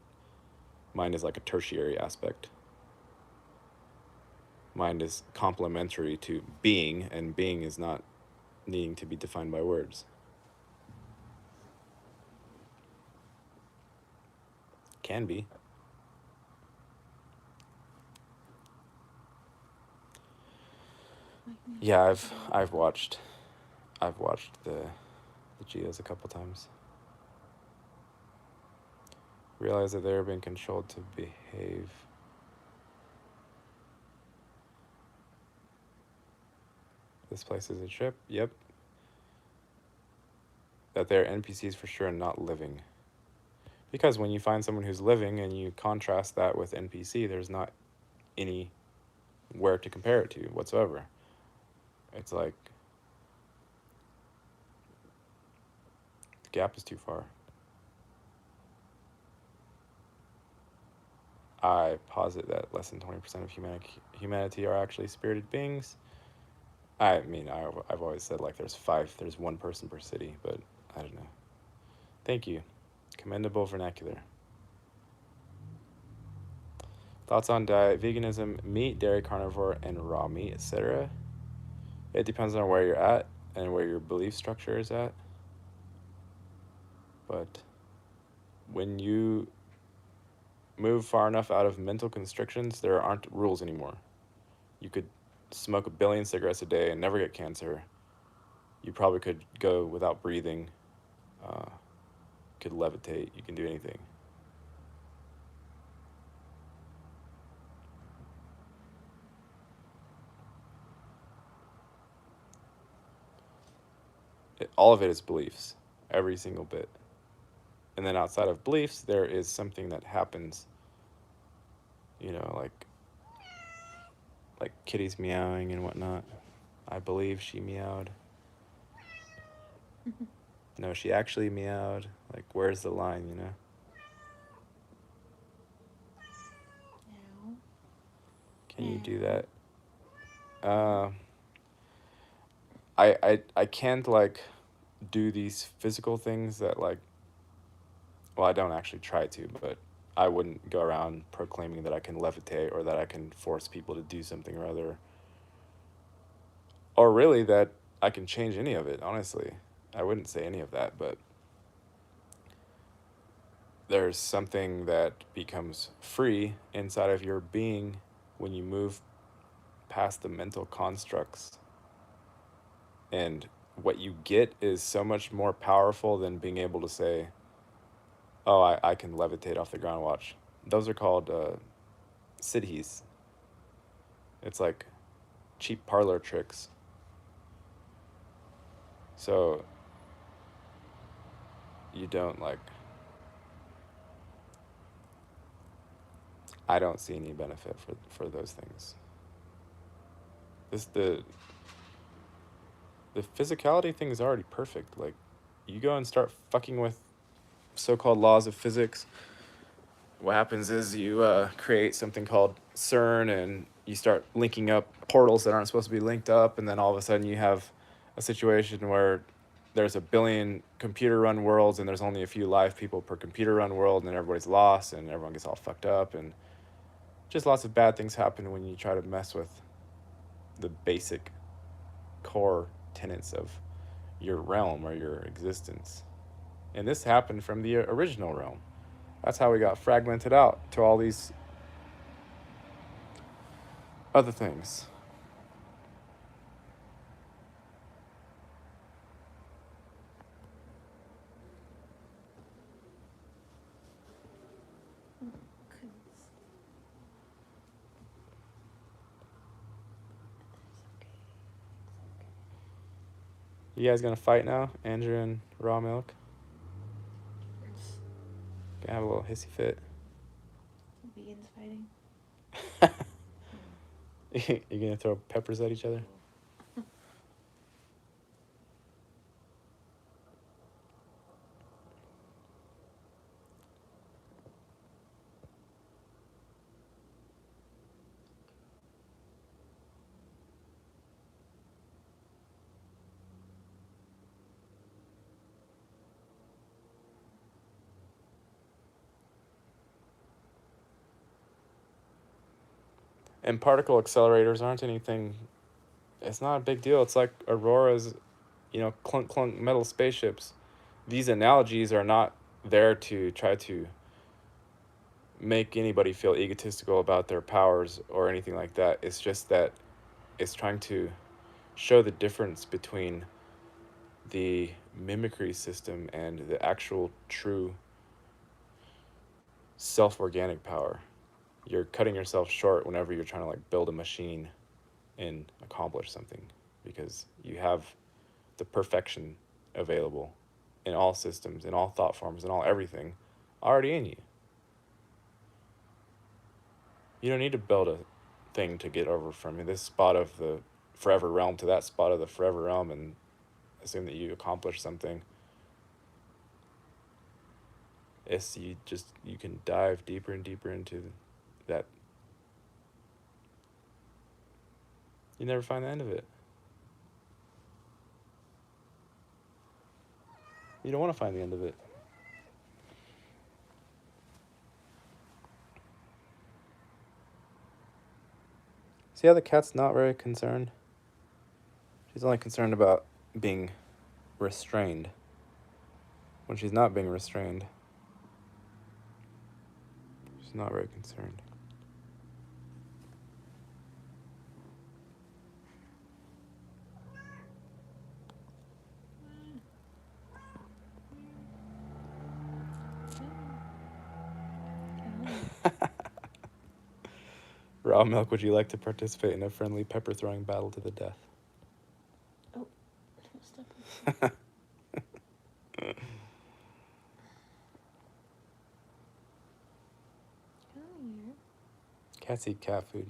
Mind is like a tertiary aspect. Mind is complementary to being, and being is not needing to be defined by words. Can be. Yeah, I've watched the Geos a couple times. Realize that they're being controlled to behave. This place is a trip. Yep. That they're NPCs for sure and not living. Because when you find someone who's living and you contrast that with NPC, there's not anywhere to compare it to whatsoever. It's like the gap is too far. I posit that less than 20% of humanity are actually spirited beings. I mean, I've always said like there's one person per city, but I don't know. Thank you. Commendable vernacular. Thoughts on diet, veganism, meat, dairy, carnivore, and raw meat, etc. It depends on where you're at and where your belief structure is at. But when you move far enough out of mental constrictions, there aren't rules anymore. You could smoke 1 billion cigarettes a day and never get cancer. You probably could go without breathing. Could levitate. You can do anything. All of it is beliefs, every single bit. And then outside of beliefs, there is something that happens, like kitties meowing and whatnot. I believe she meowed. No, she actually meowed. Like, where's the line, Meow. Can you do that? I can't, like, do these physical things that, like, well, I don't actually try to, but I wouldn't go around proclaiming that I can levitate or that I can force people to do something or other. Or really that I can change any of it, honestly. I wouldn't say any of that, but there's something that becomes free inside of your being when you move past the mental constructs. And what you get is so much more powerful than being able to say, oh, I can levitate off the ground. Watch. Those are called siddhis. It's like cheap parlor tricks. So you don't, like, I don't see any benefit for those things. The physicality thing is already perfect. Like, you go and start fucking with so-called laws of physics. What happens is you create something called CERN, and you start linking up portals that aren't supposed to be linked up, and then all of a sudden you have a situation where there's 1 billion computer-run worlds, and there's only a few live people per computer-run world, and everybody's lost, and everyone gets all fucked up, and just lots of bad things happen when you try to mess with the basic core tenets of your realm or your existence. And this happened from the original realm. That's how we got fragmented out to all these other things. You guys gonna fight now, Andrew and Raw Milk? Gonna have a little hissy fit. Vegans fighting. You gonna throw peppers at each other? And particle accelerators aren't anything, it's not a big deal. It's like auroras, clunk clunk metal spaceships. These analogies are not there to try to make anybody feel egotistical about their powers or anything like that. It's just that it's trying to show the difference between the mimicry system and the actual true self-organic power. You're cutting yourself short whenever you're trying to like build a machine and accomplish something, because you have the perfection available in all systems, in all thought forms, in all everything already in you. You don't need to build a thing to get over from this spot of the forever realm to that spot of the forever realm and assume that you accomplish something. It's you can dive deeper and deeper into that. You never find the end of it. You don't want to find the end of it. See how the cat's not very concerned? She's only concerned about being restrained. When she's not being restrained, she's not very concerned. Raw Milk, would you like to participate in a friendly pepper throwing battle to the death? Oh, step. Cats eat cat food.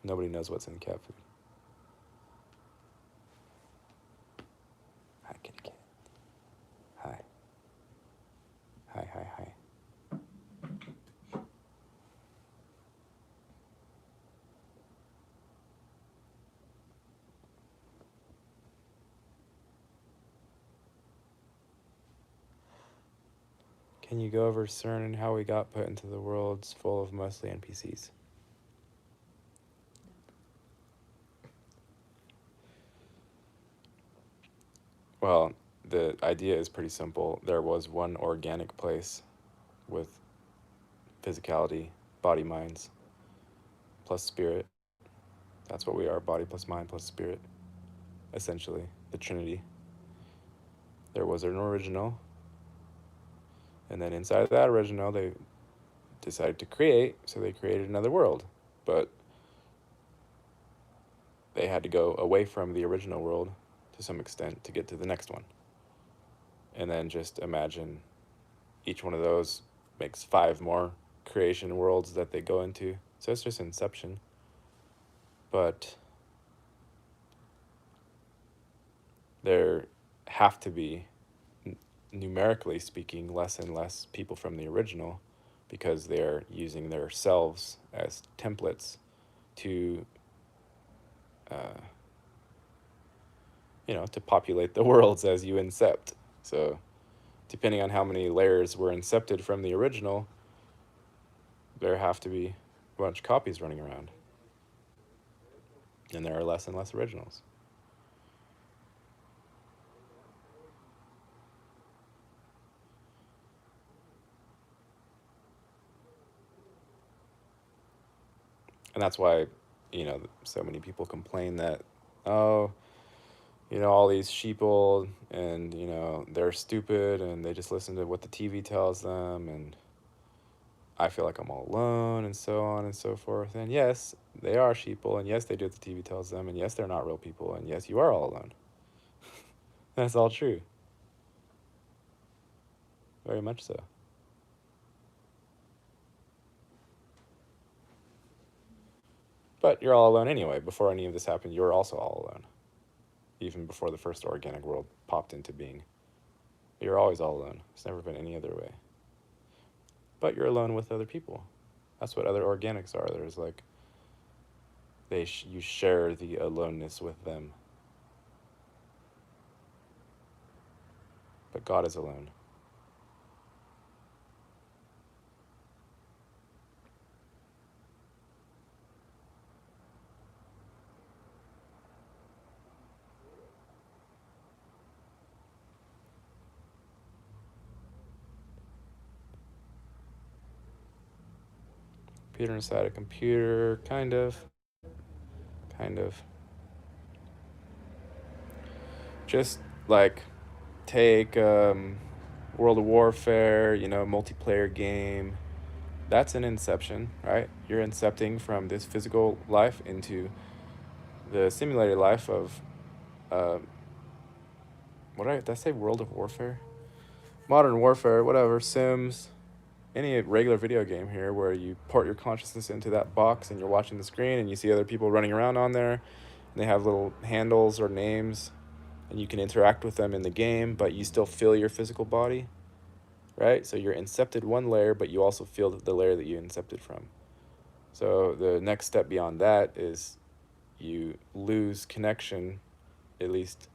Nobody knows what's in cat food. Hi, kitty cat. Hi. Hi, hi, hi. Can you go over CERN and how we got put into the worlds full of mostly NPCs? Well, the idea is pretty simple. There was one organic place with physicality, body, minds, plus spirit. That's what we are, body plus mind plus spirit, essentially, the Trinity. There was an original, and then inside of that original, they decided to create, so they created another world. But they had to go away from the original world to some extent to get to the next one. And then just imagine each one of those makes 5 more creation worlds that they go into. So it's just Inception. But there have to be, numerically speaking, less and less people from the original, because they're using their selves as templates to to populate the worlds as you incept. So depending on how many layers were incepted from the original, there have to be a bunch of copies running around. And there are less and less originals. And that's why, so many people complain that, oh, all these sheeple and, they're stupid and they just listen to what the TV tells them, and I feel like I'm all alone, and so on and so forth. And yes, they are sheeple, and yes, they do what the TV tells them, and yes, they're not real people, and yes, you are all alone. That's all true. Very much so. But you're all alone anyway. Before any of this happened, you were also all alone. Even before the first organic world popped into being. You're always all alone. It's never been any other way. But you're alone with other people. That's what other organics are. There's like, you share the aloneness with them. But God is alone. Computer inside a computer, kind of. Kind of. Just like take World of Warfare, multiplayer game. That's an inception, right? You're incepting from this physical life into the simulated life of uh, did I say World of Warfare? Modern Warfare, whatever, Sims, any regular video game here where you port your consciousness into that box and you're watching the screen and you see other people running around on there and they have little handles or names and you can interact with them in the game, but you still feel your physical body, right? So you're incepted one layer, but you also feel the layer that you incepted from. So the next step beyond that is you lose connection, at least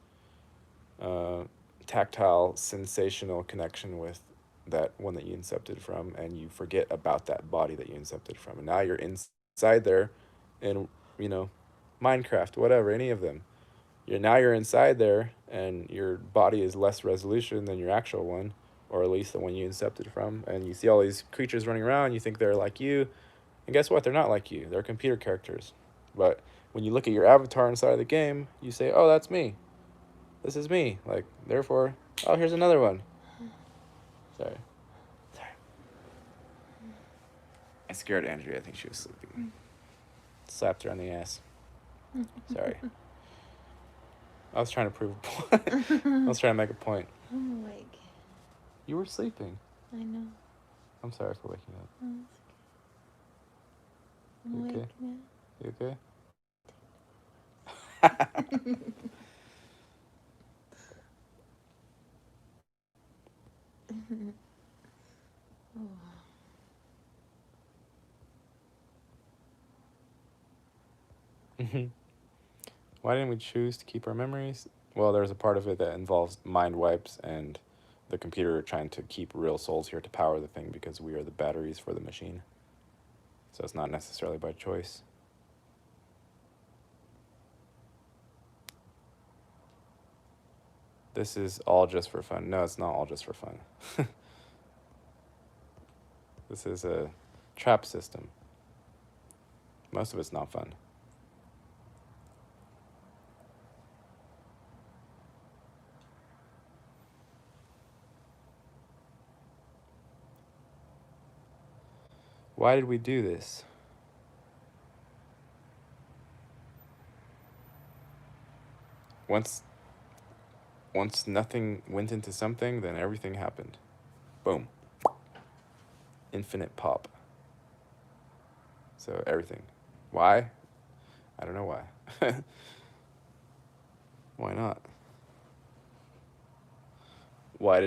uh, tactile, sensational connection with that one that you incepted from, and you forget about that body that you incepted from. And now you're inside there in, you know, Minecraft, whatever, any of them. You're inside there, and your body is less resolution than your actual one, or at least the one you incepted from. And you see all these creatures running around. You think they're like you, and guess what? They're not like you. They're computer characters. But when you look at your avatar inside of the game, you say, "Oh, that's me. This is me." Like, therefore, oh, here's another one. Sorry. I scared Andrea. I think she was sleeping. Slapped her on the ass. Sorry. I was trying to prove a point. I was trying to make a point. I'm awake. You were sleeping. I know. I'm sorry for waking up. Oh, I'm You awake okay? now. You okay? Oh. Why didn't we choose to keep our memories? Well, there's a part of it that involves mind wipes and the computer trying to keep real souls here to power the thing because we are the batteries for the machine. So it's not necessarily by choice. This is all just for fun. No, it's not all just for fun. This is a trap system. Most of it's not fun. Why did we do this? Once nothing went into something, then everything happened. Boom. Infinite pop. So everything. Why? I don't know why. Why not? Why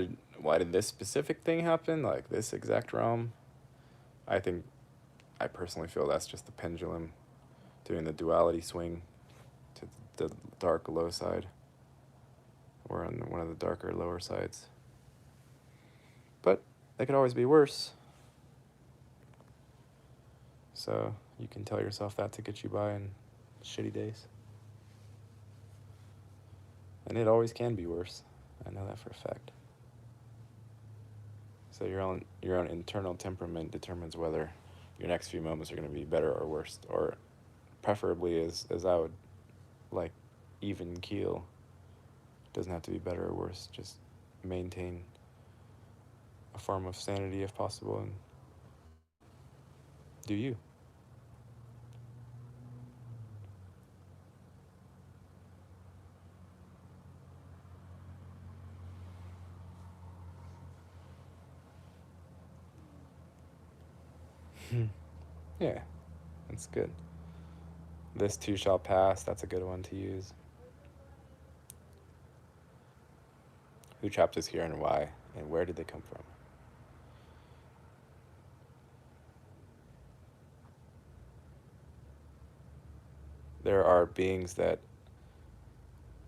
did this specific thing happen? Like this exact realm? I personally feel that's just the pendulum doing the duality swing to the dark low side. We're on one of the darker lower sides. But they could always be worse. So you can tell yourself that to get you by in shitty days. And it always can be worse. I know that for a fact. So your own internal temperament determines whether your next few moments are going to be better or worse, or preferably as I would like even keel. It doesn't have to be better or worse. Just maintain a form of sanity if possible, and do you. Yeah, that's good. This too shall pass. That's a good one to use. Who trapped us here and why? And where did they come from? There are beings that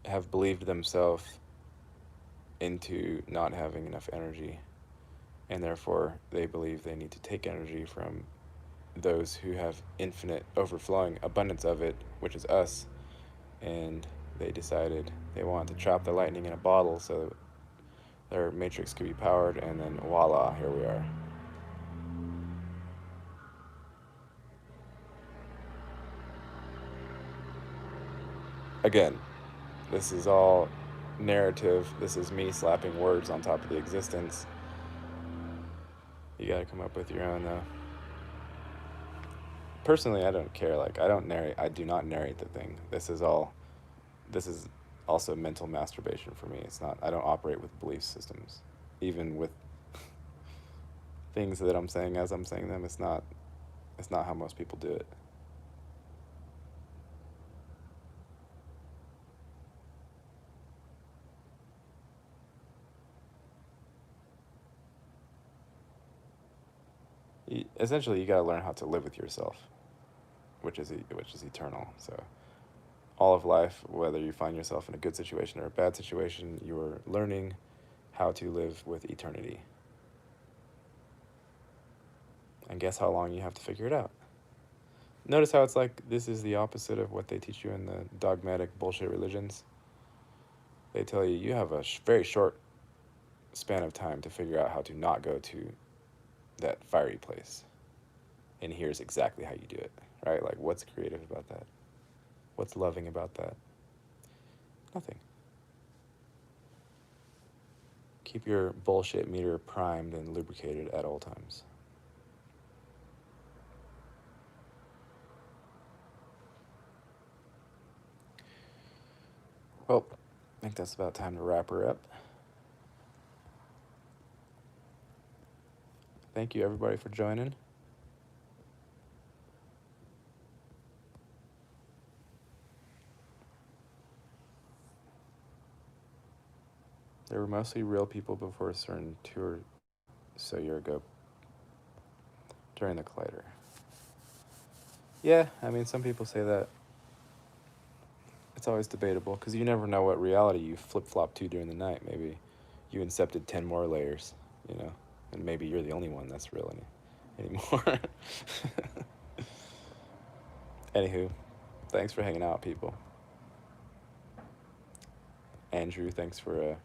have believed themselves into not having enough energy, and therefore they believe they need to take energy from those who have infinite overflowing abundance of it, which is us, and they decided they wanted to trap the lightning in a bottle so their matrix could be powered, and then voila, here we are. again, this is all narrative. This is me slapping words on top of the existence. You gotta come up with your own, though. Personally, I don't care. Like, I don't narrate. I do not narrate the thing. This is all. This is also mental masturbation for me. It's not. I don't operate with belief systems, even with things that I'm saying as I'm saying them. It's not. It's not how most people do it. Essentially, you gotta learn how to live with yourself, which is eternal. So all of life, whether you find yourself in a good situation or a bad situation, you are learning how to live with eternity. And guess how long you have to figure it out. Notice how it's like this is the opposite of what they teach you in the dogmatic bullshit religions. They tell you you have a very short span of time to figure out how to not go to that fiery place. And here's exactly how you do it, right? Like, what's creative about that? What's loving about that? Nothing. Keep your bullshit meter primed and lubricated at all times. Well, I think that's about time to wrap her up. Thank you, everybody, for joining. There were mostly real people before a certain 2 or so years ago during the collider. Yeah, I mean, some people say that. It's always debatable because you never know what reality you flip-flop to during the night. Maybe you incepted 10 more layers, you know, and maybe you're the only one that's real anymore. Anywho, thanks for hanging out, people. Andrew, thanks for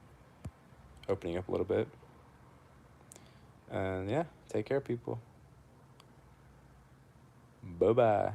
opening up a little bit. And yeah, take care, people. Bye-bye.